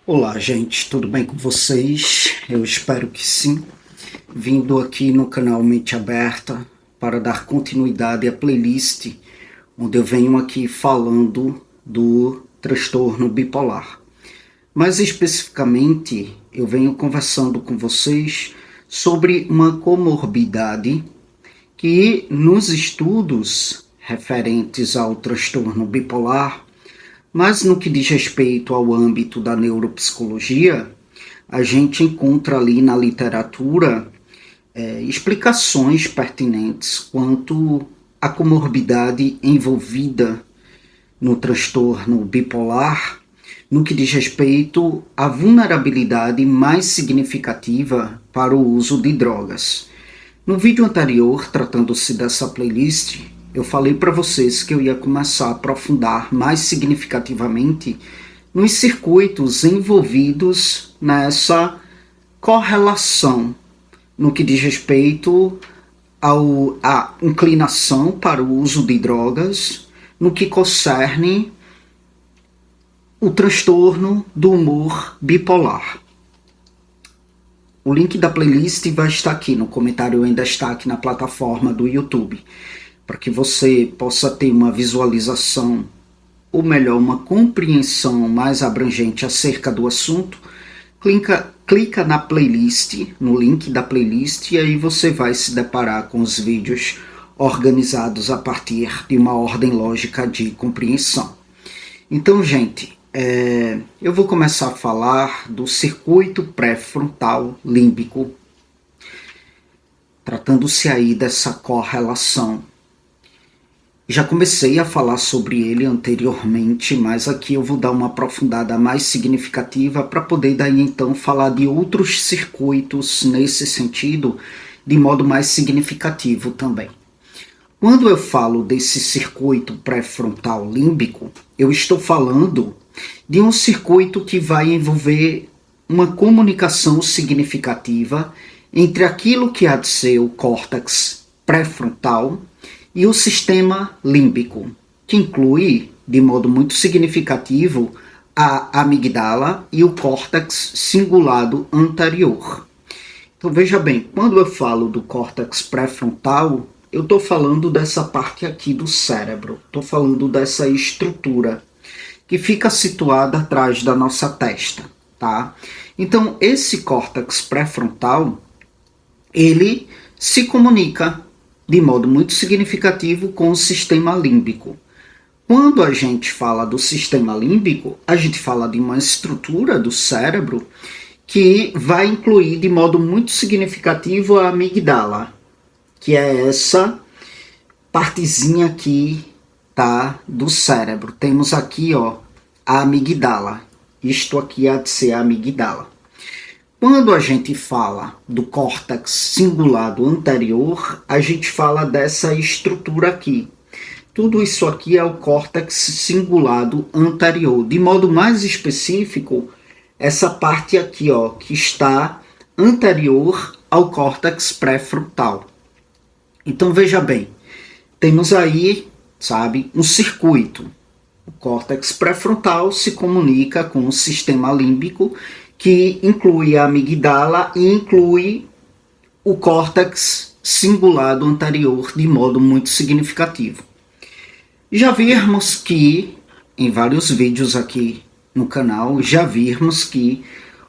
Olá, gente, tudo bem com vocês? Eu espero que sim. Vindo aqui no canal Mente Aberta para dar continuidade à playlist onde eu venho aqui falando do transtorno bipolar. Mais especificamente, eu venho conversando com vocês sobre uma comorbidade que nos estudos referentes ao transtorno bipolar, mas no que diz respeito ao âmbito da neuropsicologia, a gente encontra ali na literatura explicações pertinentes quanto à comorbidade envolvida no transtorno bipolar, no que diz respeito à vulnerabilidade mais significativa para o uso de drogas. No vídeo anterior, tratando-se dessa playlist, eu falei para vocês que eu ia começar a aprofundar mais significativamente nos circuitos envolvidos nessa correlação no que diz respeito à inclinação para o uso de drogas, no que concerne o transtorno do humor bipolar. O link da playlist vai estar aqui no comentário, ainda está aqui na plataforma do YouTube, para que você possa ter uma visualização, ou melhor, uma compreensão mais abrangente acerca do assunto. Clica na playlist, no link da playlist, e aí você vai se deparar com os vídeos organizados a partir de uma ordem lógica de compreensão. Então, gente, eu vou começar a falar do circuito pré-frontal límbico, tratando-se aí dessa correlação. Já comecei a falar sobre ele anteriormente, mas aqui eu vou dar uma aprofundada mais significativa para poder daí então falar de outros circuitos nesse sentido, de modo mais significativo também. Quando eu falo desse circuito pré-frontal límbico, eu estou falando de um circuito que vai envolver uma comunicação significativa entre aquilo que há de ser o córtex pré-frontal e o sistema límbico, que inclui, de modo muito significativo, a amígdala e o córtex cingulado anterior. Então veja bem, quando eu falo do córtex pré-frontal, eu estou falando dessa parte aqui do cérebro, estou falando dessa estrutura que fica situada atrás da nossa testa, tá? Então esse córtex pré-frontal, ele se comunica de modo muito significativo com o sistema límbico. Quando a gente fala do sistema límbico, a gente fala de uma estrutura do cérebro que vai incluir de modo muito significativo a amígdala, que é essa partezinha aqui, tá, do cérebro. Temos aqui, ó, a amígdala. Isto aqui há de ser a amígdala. Quando a gente fala do córtex cingulado anterior, a gente fala dessa estrutura aqui. Tudo isso aqui é o córtex cingulado anterior. De modo mais específico, essa parte aqui, ó, que está anterior ao córtex pré-frontal. Então veja bem, temos aí, sabe, um circuito. O córtex pré-frontal se comunica com o sistema límbico, que inclui a amígdala e inclui o córtex cingulado anterior de modo muito significativo. Já vimos que, em vários vídeos aqui no canal, já vimos que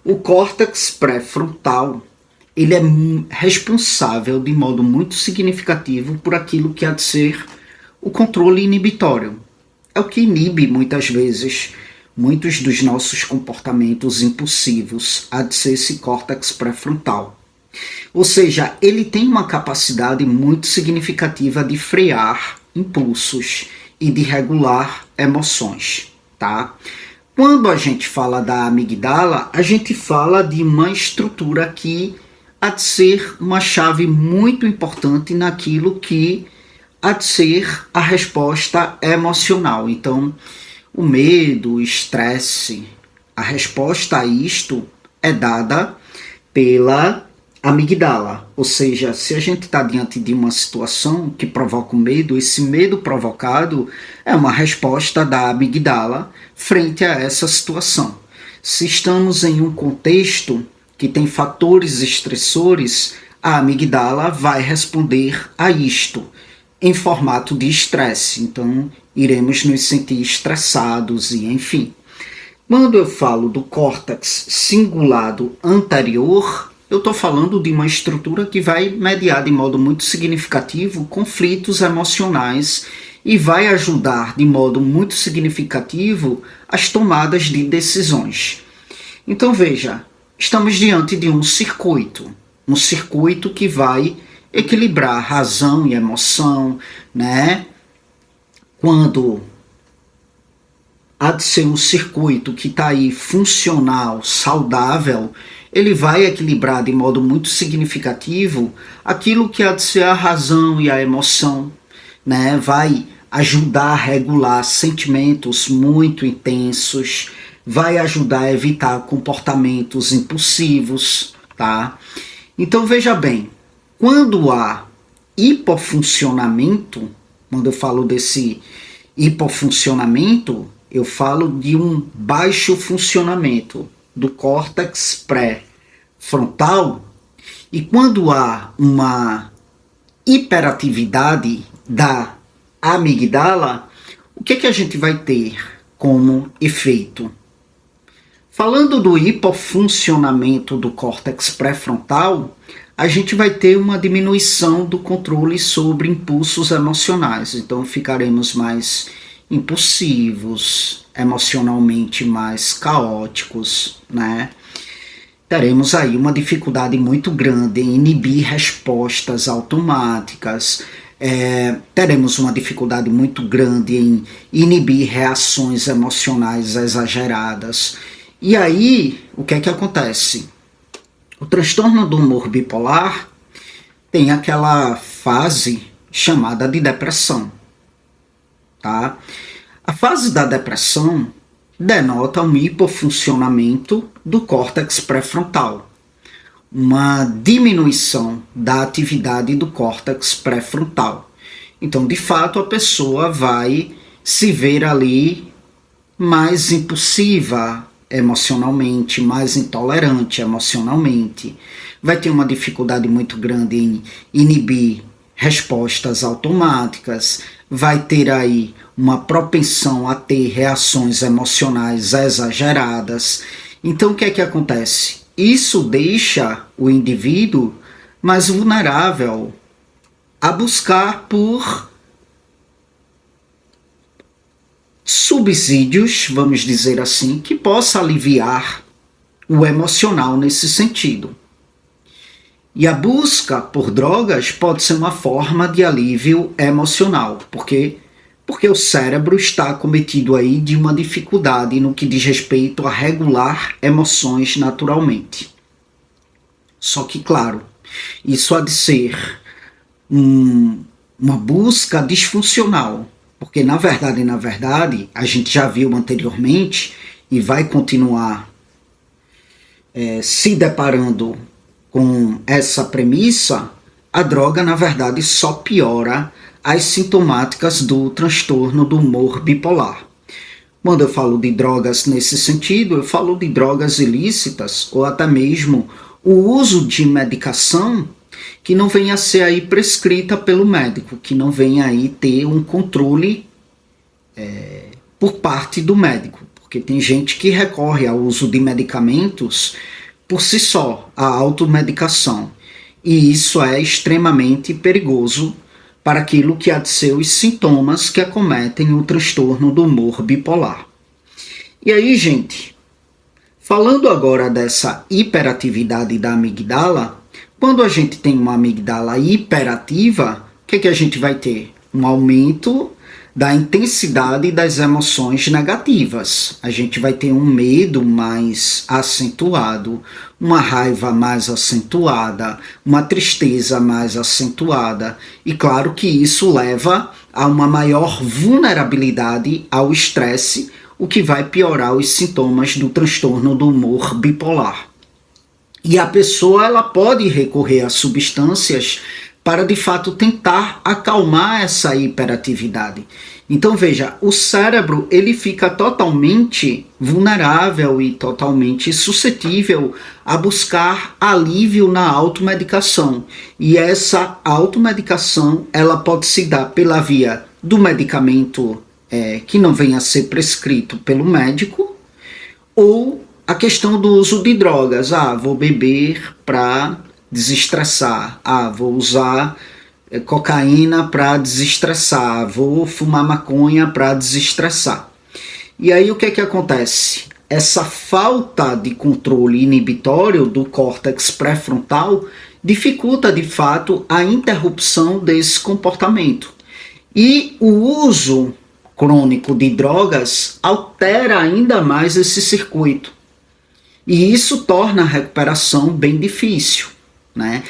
o córtex pré-frontal, ele é responsável de modo muito significativo por aquilo que há de ser o controle inibitório. É o que inibe muitas vezes muitos dos nossos comportamentos impulsivos, há de ser esse córtex pré-frontal. Ou seja, ele tem uma capacidade muito significativa de frear impulsos e de regular emoções, tá? Quando a gente fala da amígdala, a gente fala de uma estrutura que há de ser uma chave muito importante naquilo que há de ser a resposta emocional. Então, o medo, o estresse, a resposta a isto é dada pela amígdala. Ou seja, se a gente está diante de uma situação que provoca o medo, esse medo provocado é uma resposta da amígdala frente a essa situação. Se estamos em um contexto que tem fatores estressores, a amígdala vai responder a isto em formato de estresse. Então, iremos nos sentir estressados e enfim. Quando eu falo do córtex cingulado anterior, eu estou falando de uma estrutura que vai mediar de modo muito significativo conflitos emocionais e vai ajudar de modo muito significativo as tomadas de decisões. Então veja, estamos diante de um circuito que vai equilibrar razão e emoção, né? Quando há de ser um circuito que está aí funcional, saudável, ele vai equilibrar de modo muito significativo aquilo que há de ser a razão e a emoção, né? Vai ajudar a regular sentimentos muito intensos, vai ajudar a evitar comportamentos impulsivos, tá? Então veja bem, quando há hipofuncionamento, quando eu falo desse hipofuncionamento, eu falo de um baixo funcionamento do córtex pré-frontal, e quando há uma hiperatividade da amígdala, o que a gente vai ter como efeito? Falando do hipofuncionamento do córtex pré-frontal, a gente vai ter uma diminuição do controle sobre impulsos emocionais. Então ficaremos mais impulsivos, emocionalmente mais caóticos, né? Teremos aí uma dificuldade muito grande em inibir respostas automáticas, teremos uma dificuldade muito grande em inibir reações emocionais exageradas. E aí, o que é que acontece? O transtorno do humor bipolar tem aquela fase chamada de depressão, tá? A fase da depressão denota um hipofuncionamento do córtex pré-frontal, uma diminuição da atividade do córtex pré-frontal. Então, de fato, a pessoa vai se ver ali mais impulsiva emocionalmente, mais intolerante emocionalmente, vai ter uma dificuldade muito grande em inibir respostas automáticas, vai ter aí uma propensão a ter reações emocionais exageradas. Então o que é que acontece? Isso deixa o indivíduo mais vulnerável a buscar por subsídios, vamos dizer assim, que possa aliviar o emocional nesse sentido. E a busca por drogas pode ser uma forma de alívio emocional, porque o cérebro está acometido aí de uma dificuldade no que diz respeito a regular emoções naturalmente. Só que, claro, isso há de ser uma busca disfuncional, porque na verdade, a gente já viu anteriormente e vai continuar se deparando com essa premissa, a droga na verdade só piora as sintomáticas do transtorno do humor bipolar. Quando eu falo de drogas nesse sentido, eu falo de drogas ilícitas ou até mesmo o uso de medicação que não venha a ser aí prescrita pelo médico, que não venha aí ter um controle por parte do médico, porque tem gente que recorre ao uso de medicamentos por si só, a automedicação, e isso é extremamente perigoso para aquilo que há de ser os sintomas que acometem o transtorno do humor bipolar. E aí, gente, falando agora dessa hiperatividade da amígdala, quando a gente tem uma amígdala hiperativa, o que a gente vai ter? Um aumento da intensidade das emoções negativas. A gente vai ter um medo mais acentuado, uma raiva mais acentuada, uma tristeza mais acentuada. E claro que isso leva a uma maior vulnerabilidade ao estresse, o que vai piorar os sintomas do transtorno do humor bipolar. E a pessoa ela pode recorrer a substâncias para de fato tentar acalmar essa hiperatividade. Então veja, o cérebro ele fica totalmente vulnerável e totalmente suscetível a buscar alívio na automedicação. E essa automedicação ela pode se dar pela via do medicamento que não venha a ser prescrito pelo médico, ou a questão do uso de drogas. Vou beber para desestressar. Vou usar cocaína para desestressar. Vou fumar maconha para desestressar. E aí o que é que acontece? Essa falta de controle inibitório do córtex pré-frontal dificulta de fato a interrupção desse comportamento. E o uso crônico de drogas altera ainda mais esse circuito. E isso torna a recuperação bem difícil, né?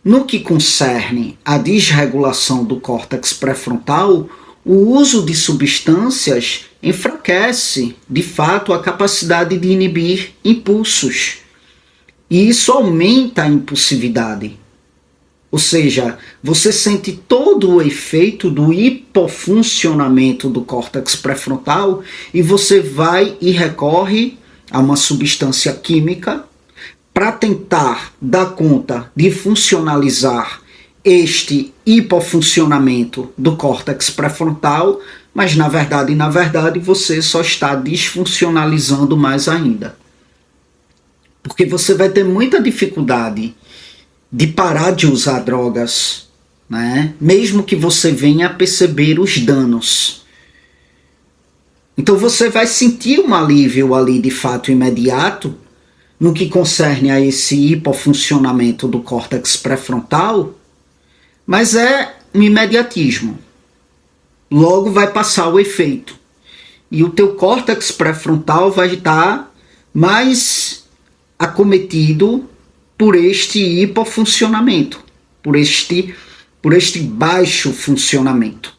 No que concerne à desregulação do córtex pré-frontal, o uso de substâncias enfraquece, de fato, a capacidade de inibir impulsos. E isso aumenta a impulsividade. Ou seja, você sente todo o efeito do hipofuncionamento do córtex pré-frontal e você vai e recorre a uma substância química para tentar dar conta de funcionalizar este hipofuncionamento do córtex pré-frontal, mas na verdade você só está desfuncionalizando mais ainda. Porque você vai ter muita dificuldade de parar de usar drogas, né? Mesmo que você venha a perceber os danos. Então você vai sentir um alívio ali de fato imediato no que concerne a esse hipofuncionamento do córtex pré-frontal, mas é um imediatismo. Logo vai passar o efeito. E o teu córtex pré-frontal vai estar mais acometido por este hipofuncionamento, por este baixo funcionamento.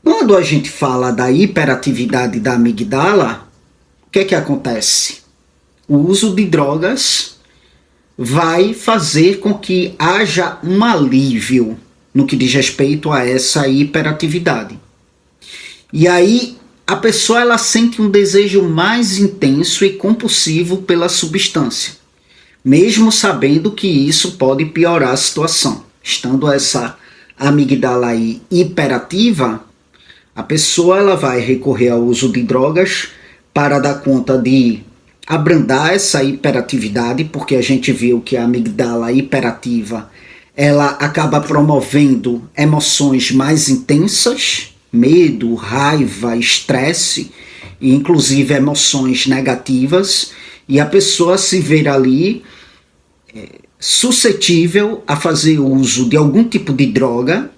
Quando a gente fala da hiperatividade da amigdala, o que é que acontece? O uso de drogas vai fazer com que haja um alívio no que diz respeito a essa hiperatividade. E aí a pessoa ela sente um desejo mais intenso e compulsivo pela substância, mesmo sabendo que isso pode piorar a situação. Estando essa amigdala aí hiperativa, a pessoa ela vai recorrer ao uso de drogas para dar conta de abrandar essa hiperatividade, porque a gente viu que a amigdala hiperativa ela acaba promovendo emoções mais intensas, medo, raiva, estresse, e inclusive emoções negativas, e a pessoa se vê ali suscetível a fazer uso de algum tipo de droga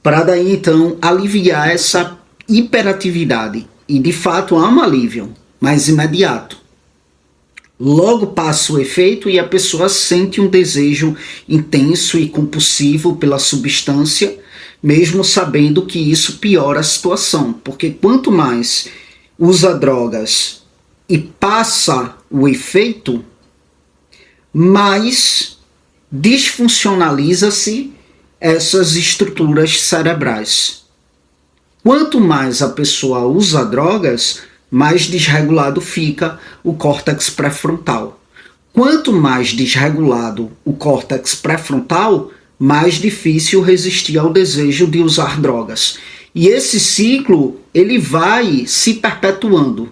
para daí então aliviar essa hiperatividade. E de fato há um alívio mais imediato. Logo passa o efeito e a pessoa sente um desejo intenso e compulsivo pela substância, mesmo sabendo que isso piora a situação, porque quanto mais usa drogas e passa o efeito, mais disfuncionaliza-se essas estruturas cerebrais. Quanto mais a pessoa usa drogas, mais desregulado fica o córtex pré-frontal. Quanto mais desregulado o córtex pré-frontal, mais difícil resistir ao desejo de usar drogas. E esse ciclo ele vai se perpetuando,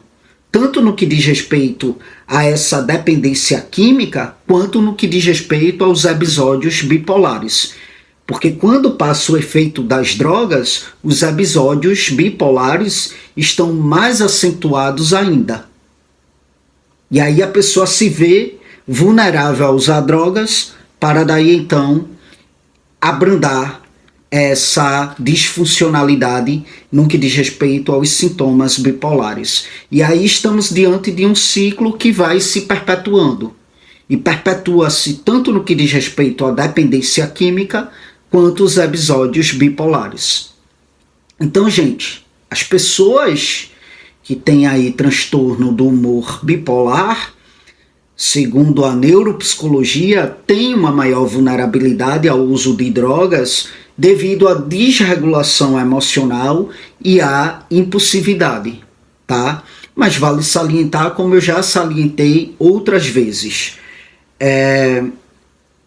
tanto no que diz respeito a essa dependência química, quanto no que diz respeito aos episódios bipolares. Porque quando passa o efeito das drogas, os episódios bipolares estão mais acentuados ainda. E aí a pessoa se vê vulnerável a usar drogas para daí então abrandar essa disfuncionalidade no que diz respeito aos sintomas bipolares. E aí estamos diante de um ciclo que vai se perpetuando. E perpetua-se tanto no que diz respeito à dependência química, quanto os episódios bipolares. Então, gente, as pessoas que têm aí transtorno do humor bipolar segundo a neuropsicologia, tem uma maior vulnerabilidade ao uso de drogas devido à desregulação emocional e à impulsividade, tá? Mas vale salientar, como eu já salientei outras vezes,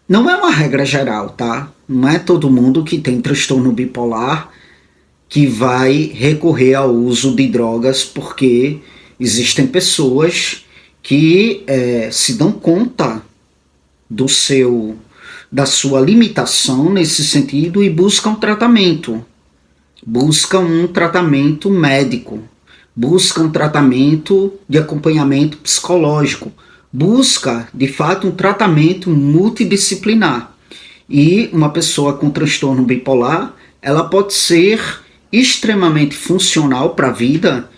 não é uma regra geral, tá? Não é todo mundo que tem transtorno bipolar que vai recorrer ao uso de drogas, porque existem pessoas que se dão conta da sua limitação nesse sentido e buscam tratamento. Buscam um tratamento médico, buscam um tratamento de acompanhamento psicológico, busca, de fato, um tratamento multidisciplinar. E uma pessoa com transtorno bipolar, ela pode ser extremamente funcional para a vida,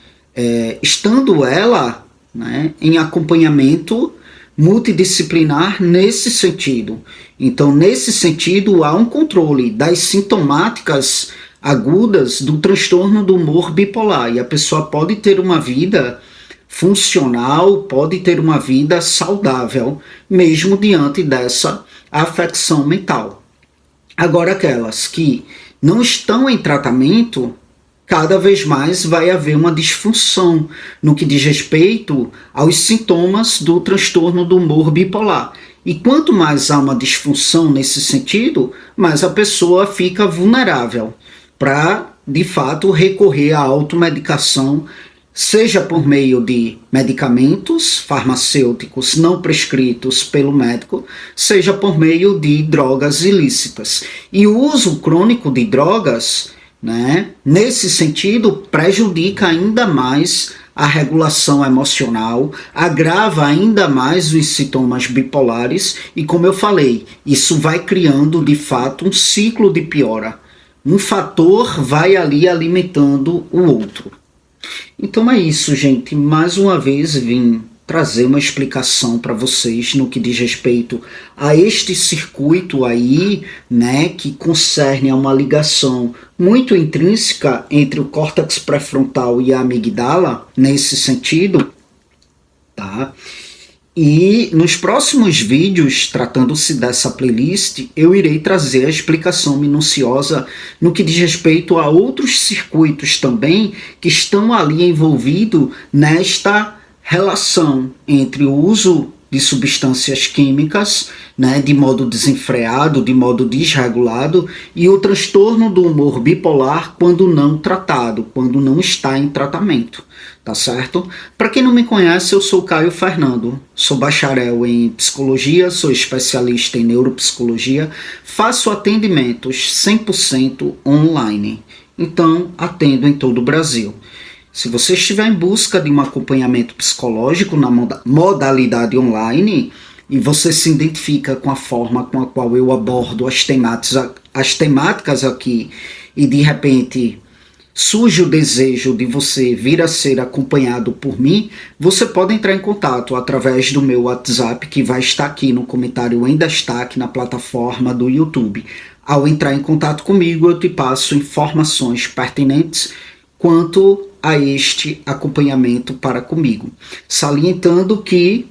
estando ela, né, em acompanhamento multidisciplinar nesse sentido. Então, nesse sentido, há um controle das sintomáticas agudas do transtorno do humor bipolar, e a pessoa pode ter uma vida funcional, pode ter uma vida saudável, mesmo diante dessa afecção mental. Agora, aquelas que não estão em tratamento, cada vez mais vai haver uma disfunção no que diz respeito aos sintomas do transtorno do humor bipolar. E quanto mais há uma disfunção nesse sentido, mais a pessoa fica vulnerável para, de fato, recorrer à automedicação, seja por meio de medicamentos farmacêuticos não prescritos pelo médico, seja por meio de drogas ilícitas. E o uso crônico de drogas, né, nesse sentido, prejudica ainda mais a regulação emocional, agrava ainda mais os sintomas bipolares e, como eu falei, isso vai criando de fato um ciclo de piora. Um fator vai ali alimentando o outro. Então é isso, gente. Mais uma vez vim trazer uma explicação para vocês no que diz respeito a este circuito aí, né, que concerne a uma ligação muito intrínseca entre o córtex pré-frontal e a amígdala, nesse sentido, tá? E nos próximos vídeos, tratando-se dessa playlist, eu irei trazer a explicação minuciosa no que diz respeito a outros circuitos também que estão ali envolvidos nesta relação entre o uso de substâncias químicas, né, de modo desenfreado, de modo desregulado, e o transtorno do humor bipolar quando não tratado, quando não está em tratamento. Tá certo? Para quem não me conhece, eu sou Caio Fernando, sou bacharel em psicologia, sou especialista em neuropsicologia, faço atendimentos 100% online, então atendo em todo o Brasil. Se você estiver em busca de um acompanhamento psicológico na modalidade online e você se identifica com a forma com a qual eu abordo as temáticas aqui e de repente surge o desejo de você vir a ser acompanhado por mim, você pode entrar em contato através do meu WhatsApp, que vai estar aqui no comentário em destaque na plataforma do YouTube. Ao entrar em contato comigo, eu te passo informações pertinentes quanto a este acompanhamento para comigo. Salientando que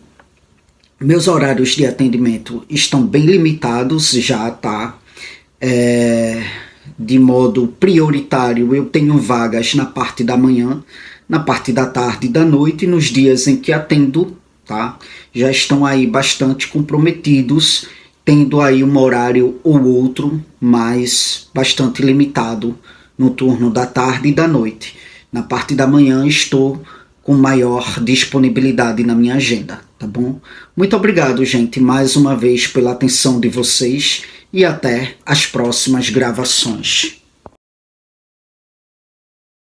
meus horários de atendimento estão bem limitados, já tá? De modo prioritário, eu tenho vagas na parte da manhã, na parte da tarde e da noite, nos dias em que atendo, tá? Já estão aí bastante comprometidos, tendo aí um horário ou outro, mas bastante limitado no turno da tarde e da noite. Na parte da manhã estou com maior disponibilidade na minha agenda, tá bom? Muito obrigado, gente, mais uma vez pela atenção de vocês e até as próximas gravações.